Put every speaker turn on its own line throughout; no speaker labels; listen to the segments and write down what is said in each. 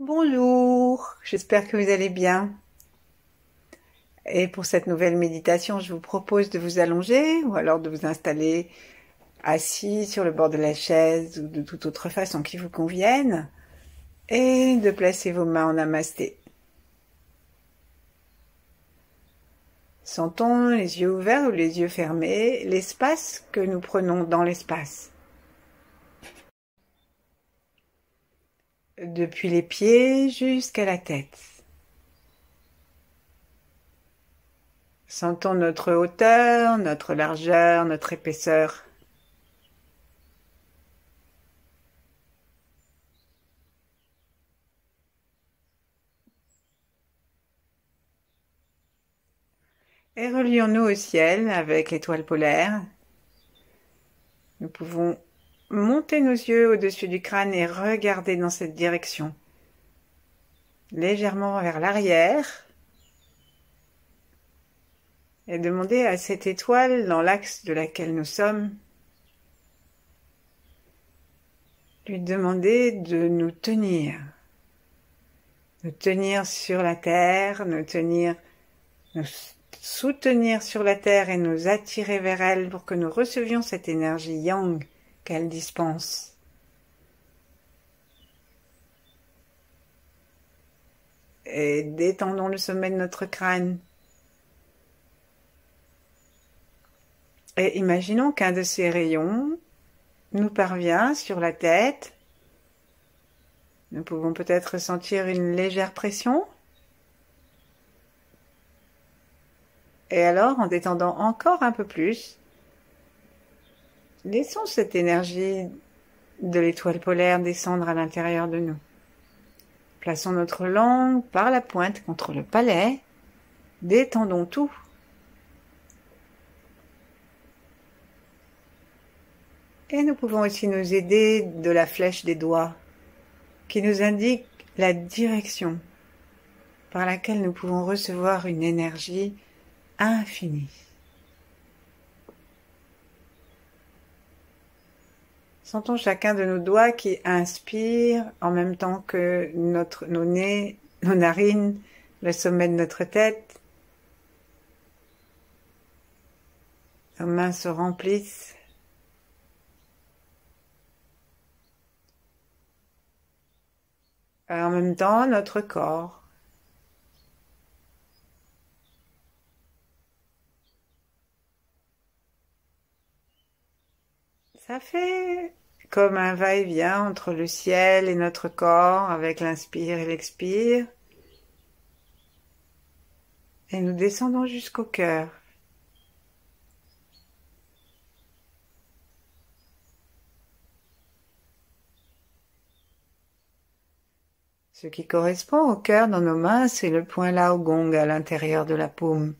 Bonjour, j'espère que vous allez bien. Et pour cette nouvelle méditation, je vous propose de vous allonger ou alors de vous installer assis sur le bord de la chaise ou de toute autre façon qui vous convienne et de placer vos mains en namasté. Sentons les yeux ouverts ou les yeux fermés, l'espace que nous prenons dans l'espace. Depuis les pieds jusqu'à la tête. Sentons notre hauteur, notre largeur, notre épaisseur. Et relions-nous au ciel avec l'étoile polaire. Nous pouvons monter nos yeux au-dessus du crâne et regarder dans cette direction. Légèrement vers l'arrière. Et demander à cette étoile dans l'axe de laquelle nous sommes, lui demander de nous tenir sur la terre, nous soutenir sur la terre et nous attirer vers elle pour que nous recevions cette énergie yang qu'elle dispense. Et détendons le sommet de notre crâne. Et imaginons qu'un de ces rayons nous parvient sur la tête. Nous pouvons peut-être sentir une légère pression. Et alors, en détendant encore un peu plus, laissons cette énergie de l'étoile polaire descendre à l'intérieur de nous. Plaçons notre langue par la pointe contre le palais. Détendons tout. Et nous pouvons aussi nous aider de la flèche des doigts qui nous indique la direction par laquelle nous pouvons recevoir une énergie infinie. Sentons chacun de nos doigts qui inspire en même temps que nos nez, nos narines, le sommet de notre tête. Nos mains se remplissent. En même temps, notre corps. Ça fait comme un va-et-vient entre le ciel et notre corps avec l'inspire et l'expire. Et nous descendons jusqu'au cœur. Ce qui correspond au cœur dans nos mains, c'est le point Lao Gong à l'intérieur de la paume.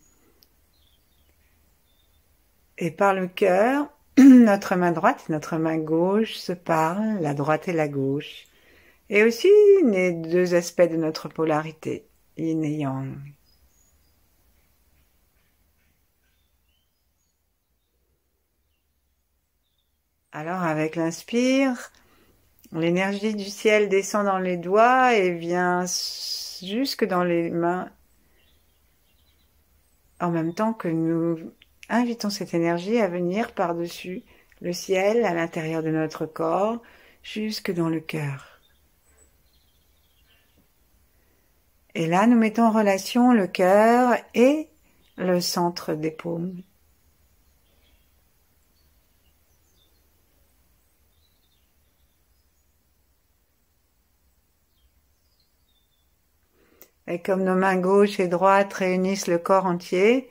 Et par le cœur, notre main droite et notre main gauche se parlent, la droite et la gauche. Et aussi les deux aspects de notre polarité, yin et yang. Alors avec l'inspire, l'énergie du ciel descend dans les doigts et vient jusque dans les mains, en même temps que nous invitons cette énergie à venir par-dessus le ciel, à l'intérieur de notre corps, jusque dans le cœur. Et là, nous mettons en relation le cœur et le centre des paumes. Et comme nos mains gauche et droite réunissent le corps entier,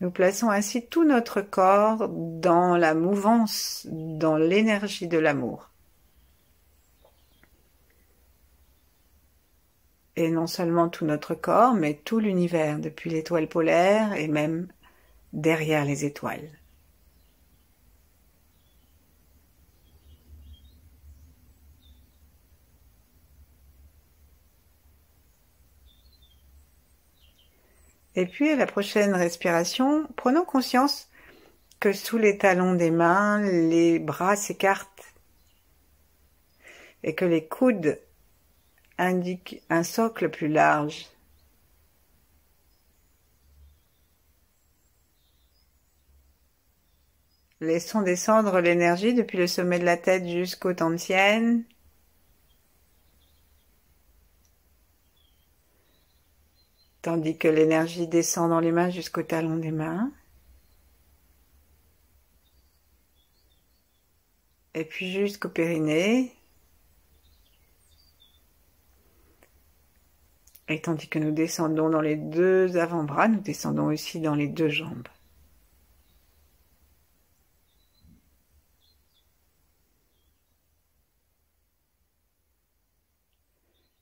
nous plaçons ainsi tout notre corps dans la mouvance, dans l'énergie de l'amour. Et non seulement tout notre corps, mais tout l'univers, depuis l'étoile polaire et même derrière les étoiles. Et puis à la prochaine respiration, prenons conscience que sous les talons des mains, les bras s'écartent et que les coudes indique un socle plus large. Laissons descendre l'énergie depuis le sommet de la tête jusqu'aux tantièmes. Tandis que l'énergie descend dans les mains jusqu'au talon des mains. Et puis jusqu'au périnée. Et tandis que nous descendons dans les deux avant-bras, nous descendons aussi dans les deux jambes.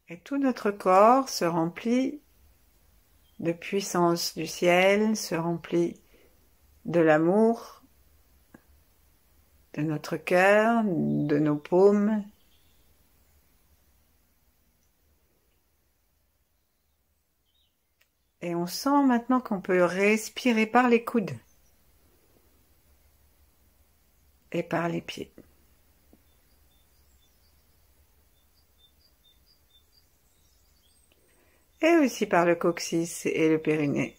Et tout notre corps se remplit de puissance du ciel, se remplit de l'amour, de notre cœur, de nos paumes. Et on sent maintenant qu'on peut respirer par les coudes et par les pieds. Et aussi par le coccyx et le périnée.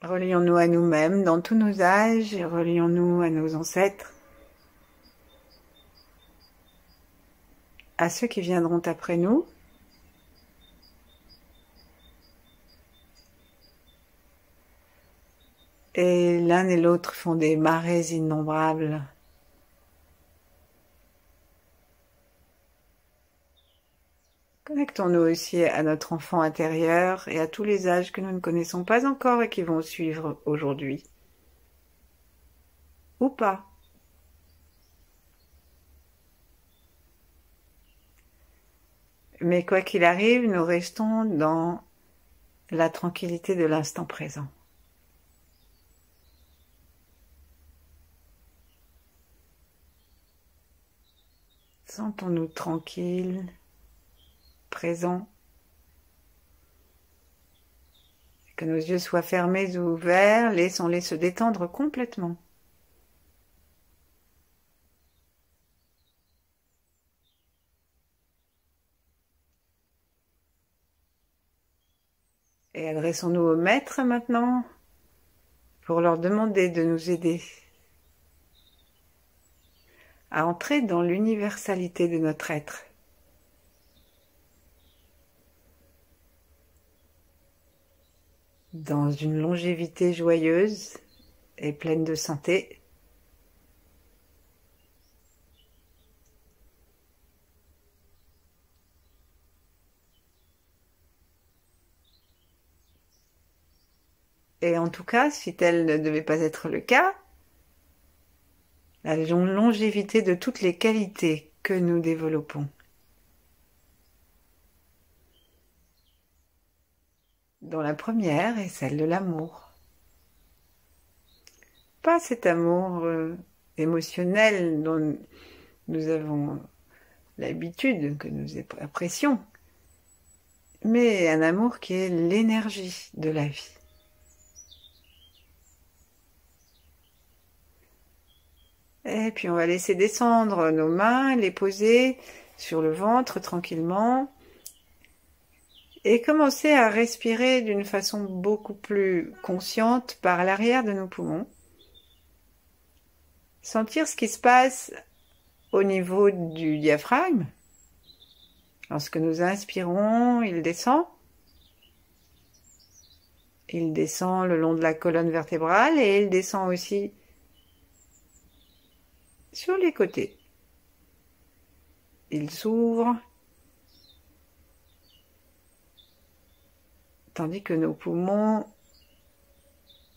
Relions-nous à nous-mêmes dans tous nos âges et relions-nous à nos ancêtres, à ceux qui viendront après nous. Et l'un et l'autre font des marées innombrables. Connectons-nous aussi à notre enfant intérieur et à tous les âges que nous ne connaissons pas encore et qui vont suivre aujourd'hui. Ou pas. Mais quoi qu'il arrive, nous restons dans la tranquillité de l'instant présent. Sentons-nous tranquilles, présents, que nos yeux soient fermés ou ouverts, laissons-les se détendre complètement. Et adressons-nous au maître maintenant pour leur demander de nous aider à entrer dans l'universalité de notre être. Dans une longévité joyeuse et pleine de santé. Et en tout cas, si tel ne devait pas être le cas, la longévité de toutes les qualités que nous développons. Dont la première est celle de l'amour. Pas cet amour émotionnel dont nous avons l'habitude, que nous apprécions, mais un amour qui est l'énergie de la vie. Et puis on va laisser descendre nos mains, les poser sur le ventre tranquillement et commencer à respirer d'une façon beaucoup plus consciente par l'arrière de nos poumons. Sentir ce qui se passe au niveau du diaphragme. Lorsque nous inspirons, il descend. Il descend le long de la colonne vertébrale et il descend aussi sur les côtés. Il s'ouvre, tandis que nos poumons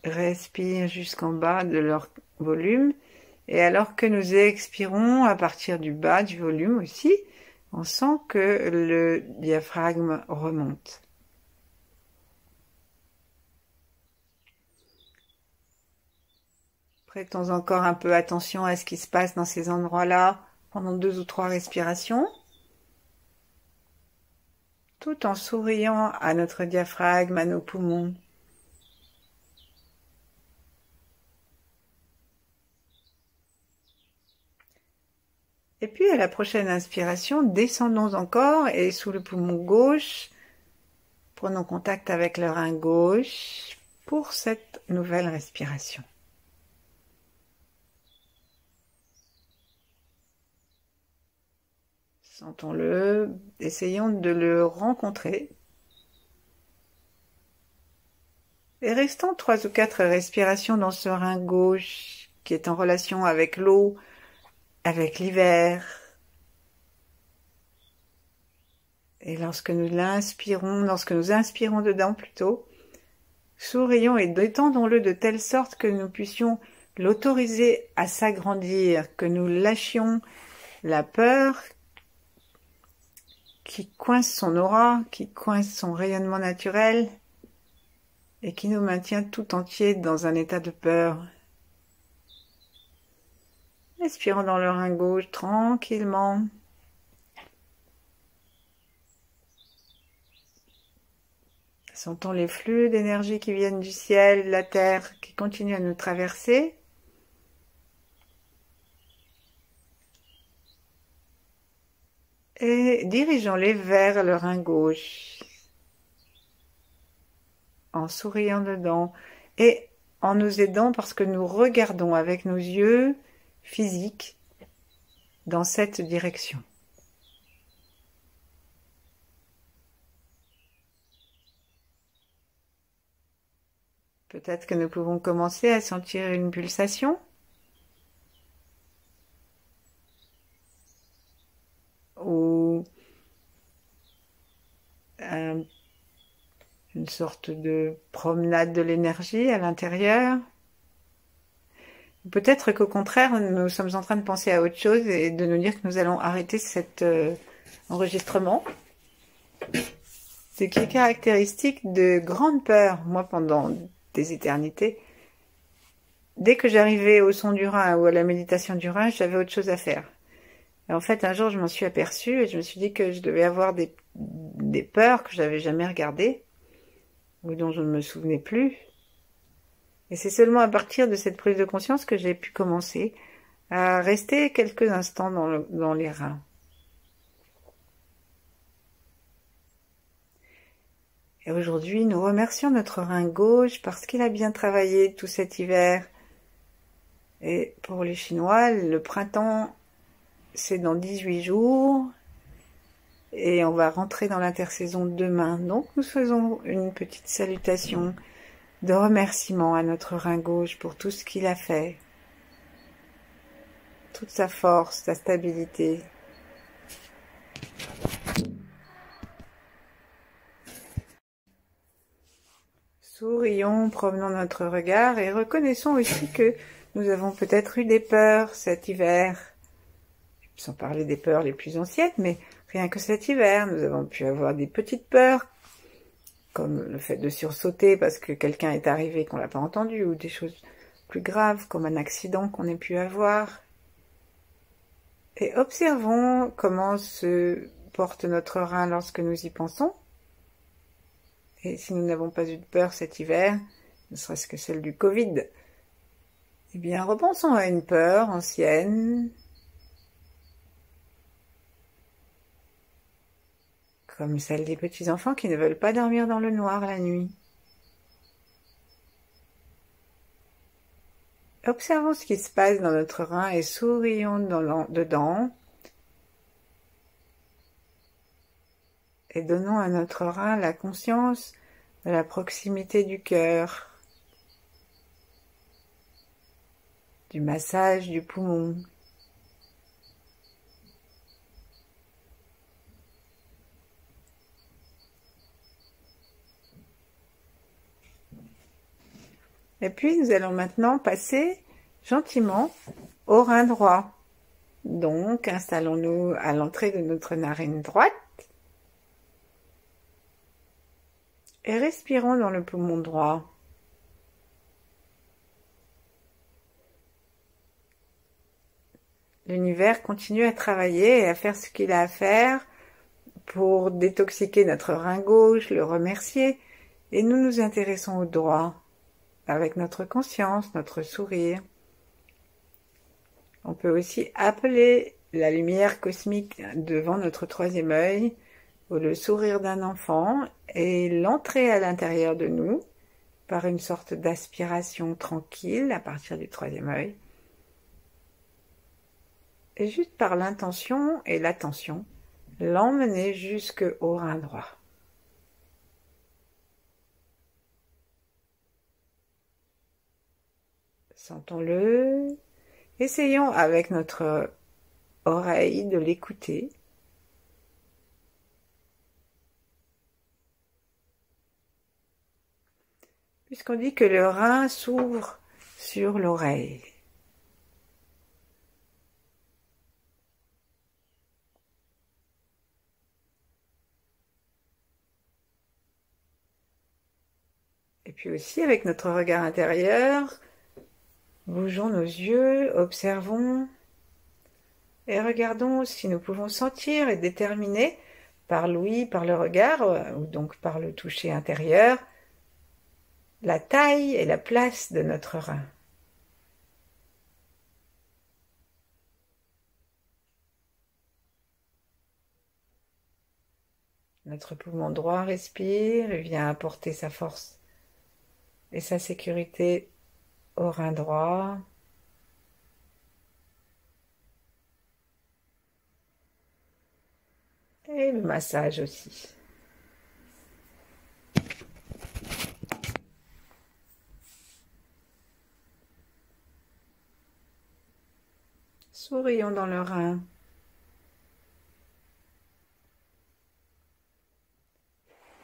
respirent jusqu'en bas de leur volume, et alors que nous expirons à partir du bas du volume aussi, on sent que le diaphragme remonte. Prêtons encore un peu attention à ce qui se passe dans ces endroits-là pendant 2 ou 3 respirations, tout en souriant à notre diaphragme, à nos poumons, à la prochaine inspiration, descendons encore et sous le poumon gauche, prenons contact avec le rein gauche pour cette nouvelle respiration. Sentons-le, essayons de le rencontrer. Et restons 3 ou 4 respirations dans ce rein gauche qui est en relation avec l'eau, avec l'hiver. Et lorsque nous inspirons dedans plutôt, sourions et détendons-le de telle sorte que nous puissions l'autoriser à s'agrandir, que nous lâchions la peur qui coince son aura, qui coince son rayonnement naturel et qui nous maintient tout entier dans un état de peur. Expirons dans le rein gauche tranquillement. Sentons les flux d'énergie qui viennent du ciel, de la terre, qui continuent à nous traverser. Et dirigeons-les vers le rein gauche, en souriant dedans et en nous aidant parce que nous regardons avec nos yeux physiques dans cette direction. Peut-être que nous pouvons commencer à sentir une pulsation. Ou une sorte de promenade de l'énergie à l'intérieur. Peut-être qu'au contraire, nous sommes en train de penser à autre chose et de nous dire que nous allons arrêter cet enregistrement. Ce qui est caractéristique de grande peur, moi pendant des éternités, dès que j'arrivais au son du rein ou à la méditation du rein, j'avais autre chose à faire. Et en fait, un jour, je m'en suis aperçue et je me suis dit que je devais avoir des peurs que j'avais jamais regardées ou dont je ne me souvenais plus. Et c'est seulement à partir de cette prise de conscience que j'ai pu commencer à rester quelques instants dans les reins. Et aujourd'hui, nous remercions notre rein gauche parce qu'il a bien travaillé tout cet hiver. Et pour les Chinois, le printemps, c'est dans 18 jours et on va rentrer dans l'intersaison demain. Donc nous faisons une petite salutation de remerciement à notre rein gauche pour tout ce qu'il a fait, toute sa force, sa stabilité. Sourions, promenons notre regard et reconnaissons aussi que nous avons peut-être eu des peurs cet hiver. Sans parler des peurs les plus anciennes, mais rien que cet hiver, nous avons pu avoir des petites peurs, comme le fait de sursauter parce que quelqu'un est arrivé et qu'on l'a pas entendu, ou des choses plus graves, comme un accident qu'on ait pu avoir. Et observons comment se porte notre rein lorsque nous y pensons. Et si nous n'avons pas eu de peur cet hiver, ne serait-ce que celle du Covid, eh bien repensons à une peur ancienne, comme celle des petits-enfants qui ne veulent pas dormir dans le noir la nuit. Observons ce qui se passe dans notre rein et sourions dedans. Et donnons à notre rein la conscience de la proximité du cœur, du massage du poumon. Et puis, nous allons maintenant passer gentiment au rein droit. Donc, installons-nous à l'entrée de notre narine droite et respirons dans le poumon droit. L'univers continue à travailler et à faire ce qu'il a à faire pour détoxiquer notre rein gauche, le remercier, et nous nous intéressons au droit. Avec notre conscience, notre sourire. On peut aussi appeler la lumière cosmique devant notre troisième œil, ou le sourire d'un enfant, et l'entrée à l'intérieur de nous par une sorte d'aspiration tranquille à partir du troisième œil, et juste par l'intention et l'attention, l'emmener jusqu'au rein droit. Sentons-le, essayons avec notre oreille de l'écouter. Puisqu'on dit que le rein s'ouvre sur l'oreille. Et puis aussi, avec notre regard intérieur, bougeons nos yeux, observons et regardons si nous pouvons sentir et déterminer par l'ouïe, par le regard, ou donc par le toucher intérieur, la taille et la place de notre rein. Notre poumon droit respire et vient apporter sa force et sa sécurité au rein droit. Et le massage aussi. Sourions dans le rein.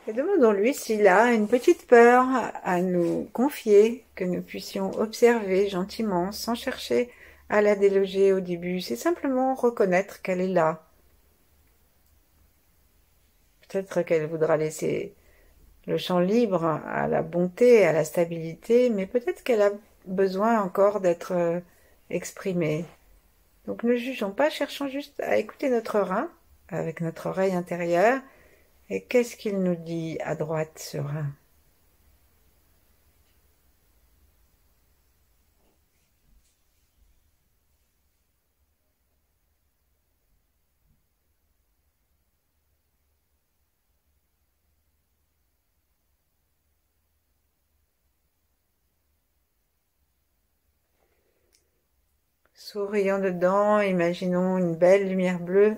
Et demandons-lui s'il a une petite peur à nous confier, que nous puissions observer gentiment, sans chercher à la déloger au début. C'est simplement reconnaître qu'elle est là. Peut-être qu'elle voudra laisser le champ libre à la bonté, à la stabilité, mais peut-être qu'elle a besoin encore d'être exprimée. Donc ne jugeons pas, cherchons juste à écouter notre rein avec notre oreille intérieure. Et qu'est-ce qu'il nous dit à droite, ce rein? Sourions dedans, imaginons une belle lumière bleue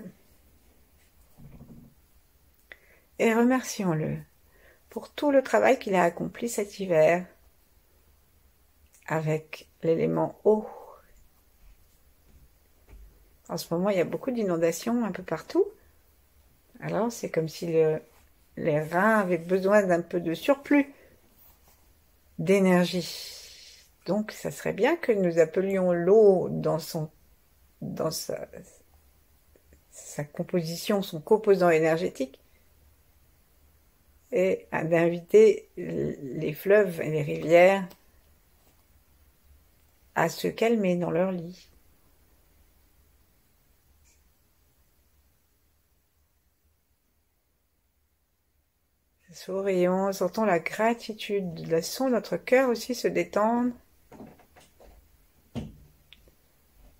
et remercions-le pour tout le travail qu'il a accompli cet hiver avec l'élément eau. En ce moment, il y a beaucoup d'inondations un peu partout. Alors, c'est comme si les reins avaient besoin d'un peu de surplus d'énergie. Donc, ça serait bien que nous appelions l'eau dans sa composition, son composant énergétique, et d'inviter les fleuves et les rivières à se calmer dans leur lit. Sourions, sentons la gratitude, laissons notre cœur aussi se détendre.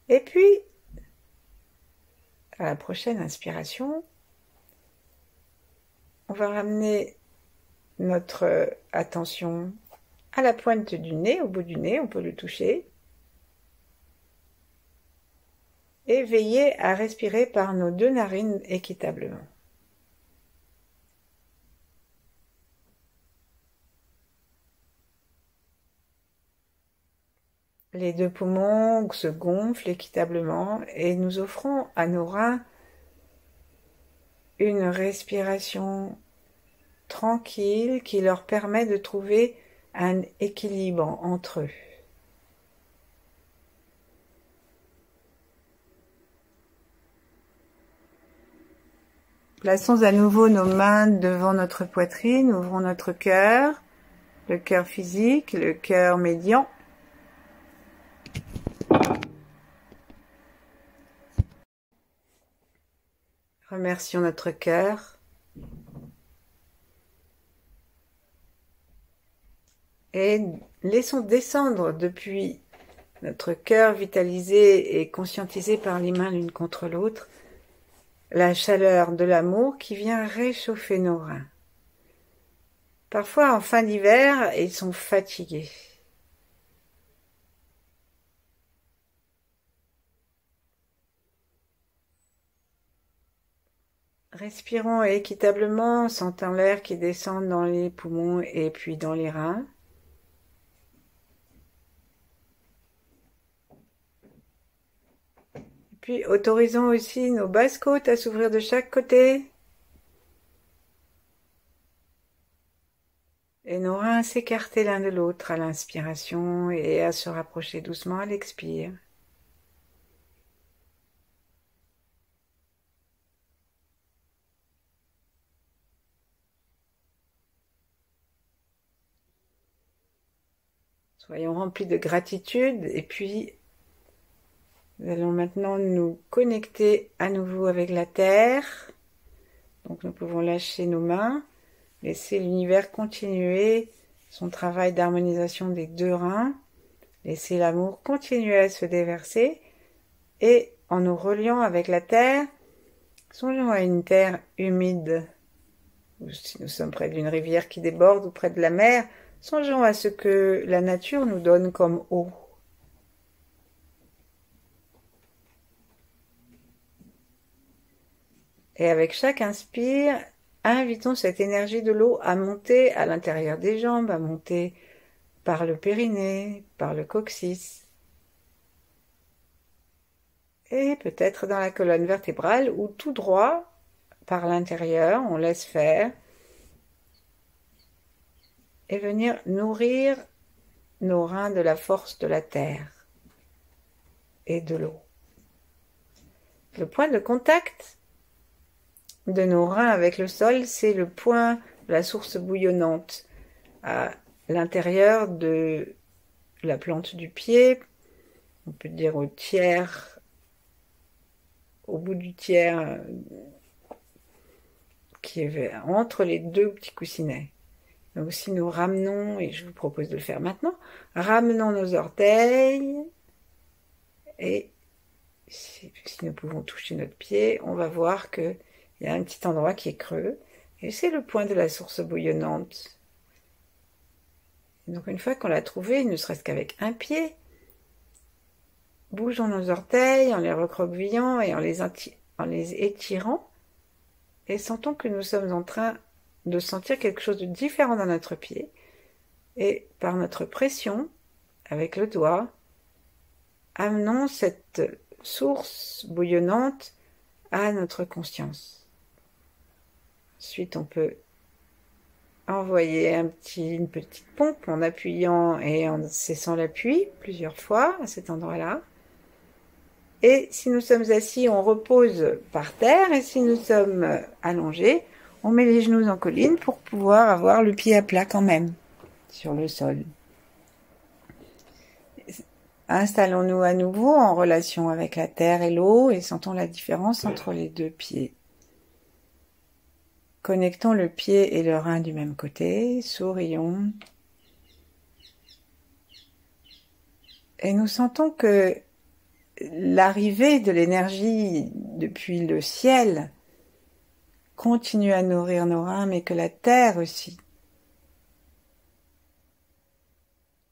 Et puis, à la prochaine inspiration, on va ramener notre attention à la pointe du nez, au bout du nez, on peut le toucher. Et veiller à respirer par nos deux narines équitablement. Les deux poumons se gonflent équitablement et nous offrons à nos reins une respiration tranquille qui leur permet de trouver un équilibre entre eux. Plaçons à nouveau nos mains devant notre poitrine, ouvrons notre cœur, le cœur physique, le cœur médian. Remercions notre cœur et laissons descendre depuis notre cœur vitalisé et conscientisé par les mains l'une contre l'autre, la chaleur de l'amour qui vient réchauffer nos reins. Parfois, en fin d'hiver, ils sont fatigués. Respirons équitablement, sentant l'air qui descend dans les poumons et puis dans les reins. Puis autorisons aussi nos basses côtes à s'ouvrir de chaque côté. Et nos reins à s'écarter l'un de l'autre à l'inspiration et à se rapprocher doucement à l'expire. Soyons remplis de gratitude et puis nous allons maintenant nous connecter à nouveau avec la terre. Donc nous pouvons lâcher nos mains, laisser l'univers continuer son travail d'harmonisation des deux reins, laisser l'amour continuer à se déverser et en nous reliant avec la terre, songeons à une terre humide. Ou si nous sommes près d'une rivière qui déborde ou près de la mer, songeons à ce que la nature nous donne comme eau. Et avec chaque inspire, invitons cette énergie de l'eau à monter à l'intérieur des jambes, à monter par le périnée, par le coccyx. Et peut-être dans la colonne vertébrale ou tout droit par l'intérieur, on laisse faire. Et venir nourrir nos reins de la force de la terre et de l'eau. Le point de contact de nos reins avec le sol, c'est le point de la source bouillonnante à l'intérieur de la plante du pied, on peut dire au tiers, au bout du tiers qui est entre les deux petits coussinets. Donc si nous ramenons, et je vous propose de le faire maintenant, ramenons nos orteils et si nous pouvons toucher notre pied, on va voir qu'il y a un petit endroit qui est creux et c'est le point de la source bouillonnante. Donc une fois qu'on l'a trouvé, ne serait-ce qu'avec un pied, bougeons nos orteils en les recroquevillant et en les étirant et sentons que nous sommes en train de sentir quelque chose de différent dans notre pied et par notre pression avec le doigt, amenons cette source bouillonnante à notre conscience. Ensuite, on peut envoyer une petite pompe en appuyant et en cessant l'appui plusieurs fois à cet endroit-là. Et si nous sommes assis, on repose par terre et si nous sommes allongés, on met les genoux en colline pour pouvoir avoir le pied à plat quand même sur le sol. Installons-nous à nouveau en relation avec la terre et l'eau et sentons la différence entre les deux pieds. Connectons le pied et le rein du même côté, sourions. Et nous sentons que l'arrivée de l'énergie depuis le ciel continue à nourrir nos reins, mais que la terre aussi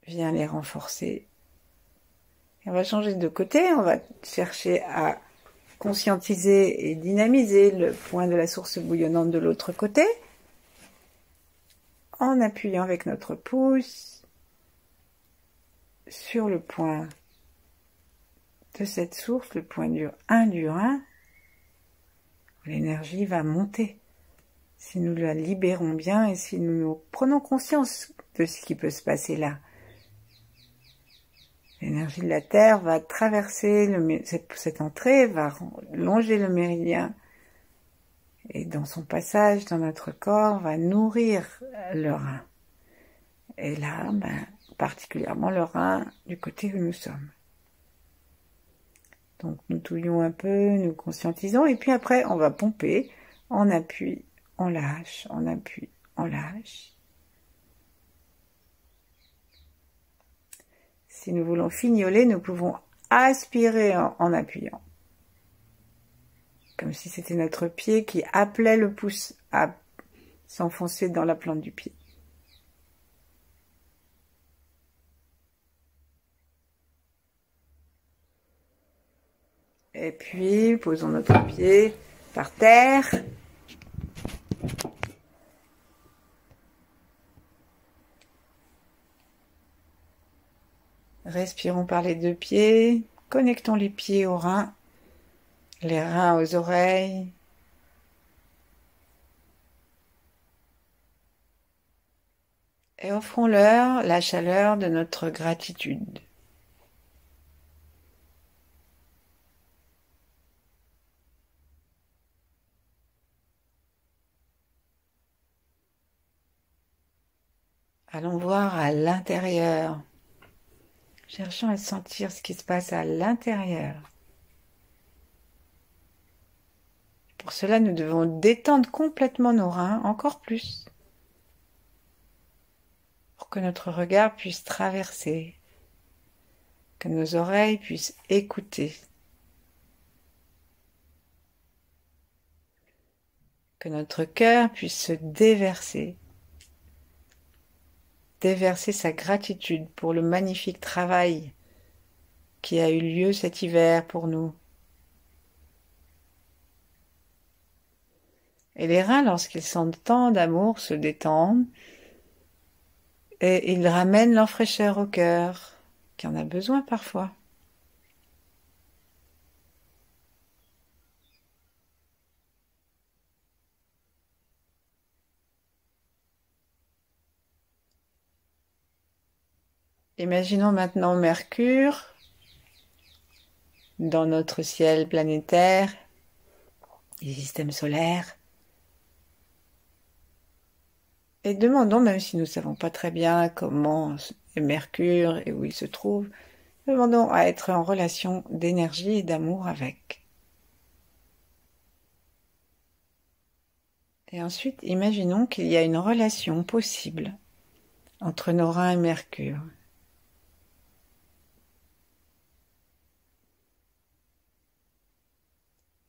vient les renforcer. Et on va changer de côté, on va chercher à conscientiser et dynamiser le point de la source bouillonnante de l'autre côté, en appuyant avec notre pouce sur le point de cette source, le point du rein, l'énergie va monter. Si nous la libérons bien et si nous prenons conscience de ce qui peut se passer là. L'énergie de la terre va traverser cette entrée, va longer le méridien et dans son passage dans notre corps va nourrir le rein. Et là, particulièrement le rein du côté où nous sommes. Donc nous touillons un peu, nous conscientisons et puis après on va pomper, on appuie, on lâche, on appuie, on lâche. Si nous voulons fignoler, nous pouvons aspirer en appuyant. Comme si c'était notre pied qui appelait le pouce à s'enfoncer dans la plante du pied. Et puis, posons notre pied par terre. Respirons par les deux pieds. Connectons les pieds aux reins, les reins aux oreilles. Et offrons-leur la chaleur de notre gratitude. Allons voir à l'intérieur. Cherchons à sentir ce qui se passe à l'intérieur. Pour cela, nous devons détendre complètement nos reins, encore plus, pour que notre regard puisse traverser, que nos oreilles puissent écouter, que notre cœur puisse se déverser sa gratitude pour le magnifique travail qui a eu lieu cet hiver pour nous. Et les reins, lorsqu'ils sentent tant d'amour, se détendent et ils ramènent leur fraîcheur au cœur, qui en a besoin parfois. Imaginons maintenant Mercure dans notre ciel planétaire, les systèmes solaires, et demandons, même si nous ne savons pas très bien comment est Mercure et où il se trouve, demandons à être en relation d'énergie et d'amour avec. Et ensuite, imaginons qu'il y a une relation possible entre nos reins et Mercure.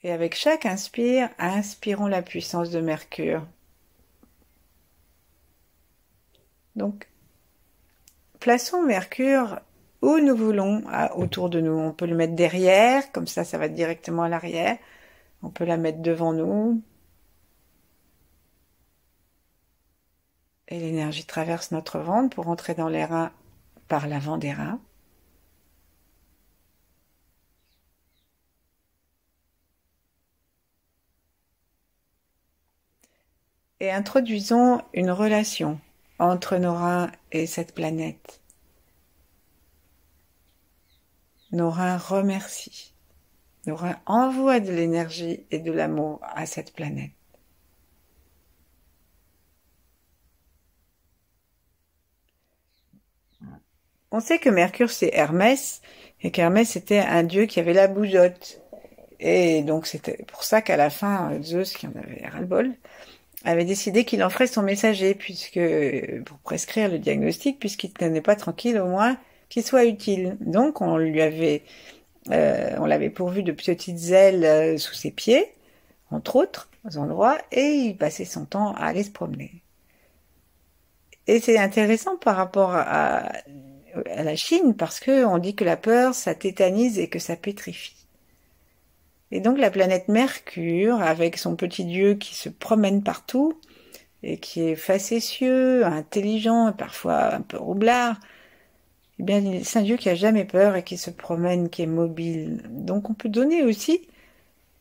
Et avec chaque inspire, inspirons la puissance de Mercure. Donc, plaçons Mercure où nous voulons autour de nous. On peut le mettre derrière, comme ça va directement à l'arrière. On peut la mettre devant nous. Et l'énergie traverse notre ventre pour entrer dans les reins par l'avant des reins. Et introduisons une relation entre nos reins et cette planète. Nos reins remercient. Nos reins envoient de l'énergie et de l'amour à cette planète. On sait que Mercure c'est Hermès, et qu'Hermès était un dieu qui avait la bougeotte. Et donc c'était pour ça qu'à la fin, Zeus, qui en avait ras-le-bol, avait décidé qu'il en ferait son messager, pour prescrire le diagnostic, puisqu'il ne tenait pas tranquille, au moins qu'il soit utile. Donc on l'avait pourvu de petites ailes sous ses pieds, entre autres endroits, et il passait son temps à aller se promener. Et c'est intéressant par rapport à la Chine, parce que on dit que la peur, ça tétanise et que ça pétrifie. Et donc la planète Mercure, avec son petit dieu qui se promène partout, et qui est facétieux, intelligent, et parfois un peu roublard, eh bien c'est un dieu qui a jamais peur et qui se promène, qui est mobile. Donc on peut donner aussi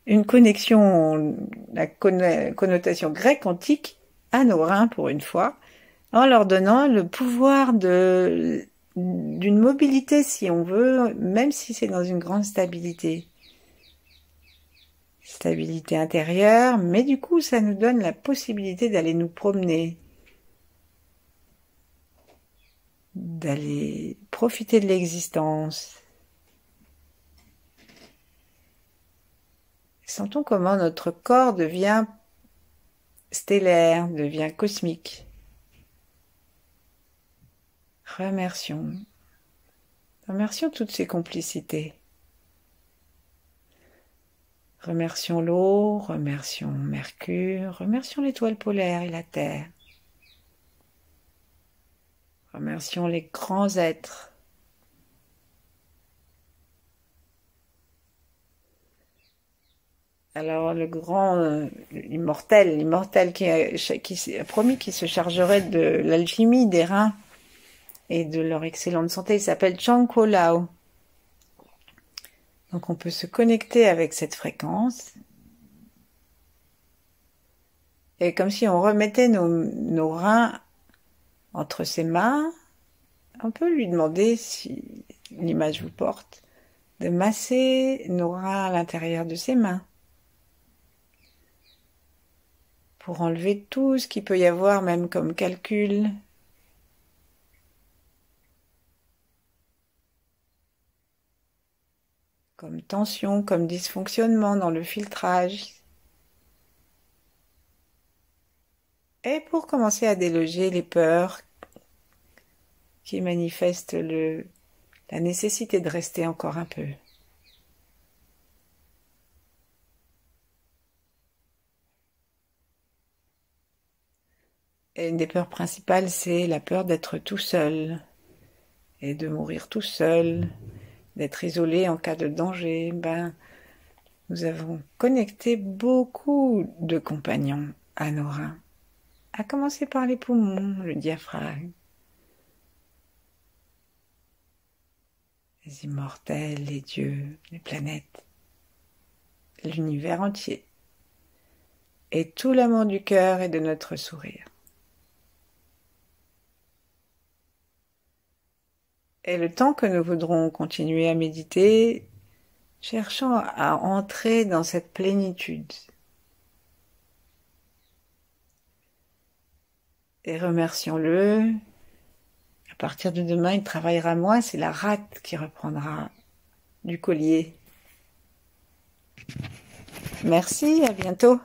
une connexion, la connotation grecque antique à nos reins pour une fois, en leur donnant le pouvoir d'une mobilité si on veut, même si c'est dans une grande stabilité. Stabilité intérieure, mais du coup ça nous donne la possibilité d'aller nous promener, d'aller profiter de l'existence. Sentons comment notre corps devient stellaire, devient cosmique. Remercions. Remercions toutes ces complicités. Remercions l'eau, remercions Mercure, remercions l'étoile polaire et la Terre. Remercions les grands êtres. Alors le grand l'immortel qui a promis qu'il se chargerait de l'alchimie des reins et de leur excellente santé, il s'appelle Chanko Lao. Donc on peut se connecter avec cette fréquence. Et comme si on remettait nos reins entre ses mains, on peut lui demander, si l'image vous porte, de masser nos reins à l'intérieur de ses mains. Pour enlever tout ce qu'il peut y avoir, même comme calcul. Comme tension, comme dysfonctionnement dans le filtrage. Et pour commencer à déloger les peurs qui manifestent la nécessité de rester encore un peu. Et une des peurs principales, c'est la peur d'être tout seul et de mourir tout seul, d'être isolé en cas de danger. Nous avons connecté beaucoup de compagnons à nos reins, à commencer par les poumons, le diaphragme, les immortels, les dieux, les planètes, l'univers entier, et tout l'amour du cœur et de notre sourire. Et le temps que nous voudrons continuer à méditer, cherchons à entrer dans cette plénitude. Et remercions-le. À partir de demain, il travaillera moins, c'est la rate qui reprendra du collier. Merci, à bientôt.